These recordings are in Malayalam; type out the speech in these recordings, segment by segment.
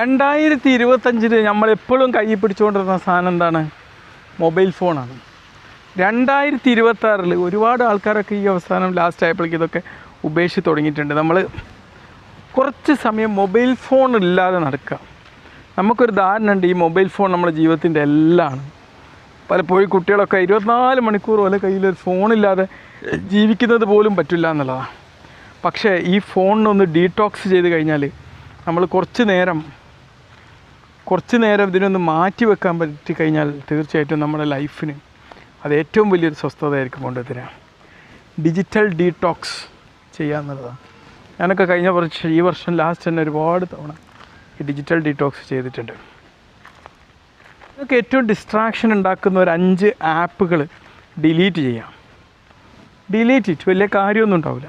2025 നമ്മളെപ്പോഴും കയ്യിൽ പിടിച്ചുകൊണ്ടിരുന്ന സാധനം എന്താണ്? മൊബൈൽ ഫോണാണ്. 2026 ഒരുപാട് ആൾക്കാരൊക്കെ ഈ അവസാനം ലാസ്റ്റ് ആയപ്പോഴേക്കും ഇതൊക്കെ ഉപേക്ഷിച്ച് തുടങ്ങിയിട്ടുണ്ട്. നമ്മൾ കുറച്ച് സമയം മൊബൈൽ ഫോൺ ഇല്ലാതെ നടക്കുക. നമുക്കൊരു ധാരണ ഉണ്ട് ഈ മൊബൈൽ ഫോൺ നമ്മുടെ ജീവിതത്തിൻ്റെ എല്ലാമാണ്. പലപ്പോഴും കുട്ടികളൊക്കെ 24 മണിക്കൂർ പോലെ കയ്യിലൊരു ഫോണില്ലാതെ ജീവിക്കുന്നത് പോലും പറ്റില്ല എന്നുള്ളതാണ്. പക്ഷേ ഈ ഫോണിനൊന്ന് ഡീടോക്സ് ചെയ്ത് കഴിഞ്ഞാൽ നമ്മൾ കുറച്ച് നേരം ഇതിനൊന്ന് മാറ്റി വെക്കാൻ പറ്റിക്കഴിഞ്ഞാൽ തീർച്ചയായിട്ടും നമ്മുടെ ലൈഫിന് അത് ഏറ്റവും വലിയൊരു സ്വസ്ഥതയായിരിക്കും കൊണ്ടുവരിക. ഡിജിറ്റൽ ഡീടോക്സ് ചെയ്യുക എന്നുള്ളതാണ്. ഞാനൊക്കെ ഈ വർഷം ലാസ്റ്റ് തന്നെ ഒരുപാട് തവണ ഈ ഡിജിറ്റൽ ഡീടോക്സ് ചെയ്തിട്ടുണ്ട്. നിങ്ങൾക്ക് ഏറ്റവും ഡിസ്ട്രാക്ഷൻ ഉണ്ടാക്കുന്ന ഒരു 5 ആപ്പുകൾ ഡിലീറ്റ് ചെയ്യാം. ഡിലീറ്റ് ഇറ്റ്, വലിയ കാര്യമൊന്നും ഉണ്ടാവില്ല.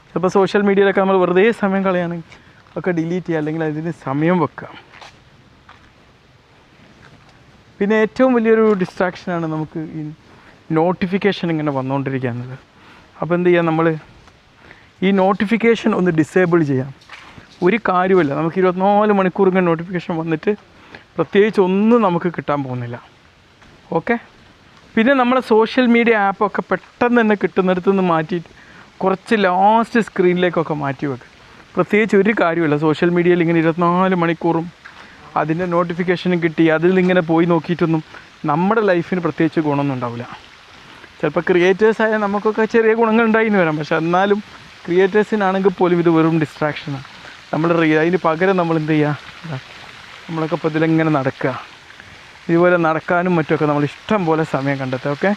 ചിലപ്പോൾ സോഷ്യൽ മീഡിയയിലൊക്കെ നമ്മൾ വെറുതെ സമയം കളയുകയാണെങ്കിൽ ഒക്കെ ഡിലീറ്റ് ചെയ്യുക, അല്ലെങ്കിൽ അതിന് സമയം വെക്കുക. പിന്നെ ഏറ്റവും വലിയൊരു ഡിസ്ട്രാക്ഷനാണ് നമുക്ക് ഈ നോട്ടിഫിക്കേഷൻ ഇങ്ങനെ വന്നുകൊണ്ടിരിക്കുക എന്നത്. അപ്പോൾ എന്ത് ചെയ്യാം, നമ്മൾ ഈ നോട്ടിഫിക്കേഷൻ ഒന്ന് ഡിസേബിൾ ചെയ്യാം. ഒരു കാര്യമില്ല, നമുക്ക് 24 മണിക്കൂർ ഇങ്ങനെ നോട്ടിഫിക്കേഷൻ വന്നിട്ട് പ്രത്യേകിച്ച് ഒന്നും നമുക്ക് കിട്ടാൻ പോകുന്നില്ല. ഓക്കെ. പിന്നെ നമ്മളെ സോഷ്യൽ മീഡിയ ആപ്പൊക്കെ പെട്ടെന്ന് തന്നെ കിട്ടുന്നിടത്ത് നിന്ന് മാറ്റിയിട്ട് കുറച്ച് ലാസ്റ്റ് സ്ക്രീനിലേക്കൊക്കെ മാറ്റി വെക്കുക. പ്രത്യേകിച്ച് ഒരു കാര്യമില്ല, സോഷ്യൽ മീഡിയയിൽ ഇങ്ങനെ 24 മണിക്കൂറും അതിൻ്റെ നോട്ടിഫിക്കേഷനും കിട്ടി അതിൽ നിന്നിങ്ങനെ പോയി നോക്കിയിട്ടൊന്നും നമ്മുടെ ലൈഫിന് പ്രത്യേകിച്ച് ഗുണമൊന്നും ഉണ്ടാവില്ല. ചിലപ്പോൾ ക്രിയേറ്റേഴ്സായ നമുക്കൊക്കെ ചെറിയ ഗുണങ്ങൾ ഉണ്ടായിന്ന് വരാം, പക്ഷെ എന്നാലും ക്രിയേറ്റേഴ്സിനാണെങ്കിൽ പോലും ഇത് വെറും ഡിസ്ട്രാക്ഷനാണ്. അതിന് പകരം നമ്മൾ എന്ത് ചെയ്യുക, നമ്മളൊക്കെ ഇപ്പോൾ ഇതിലെങ്ങനെ നടക്കുക, ഇതുപോലെ നടക്കാനും മറ്റുമൊക്കെ നമ്മൾ ഇഷ്ടം പോലെ സമയം കണ്ടെത്തുക. ഓക്കെ.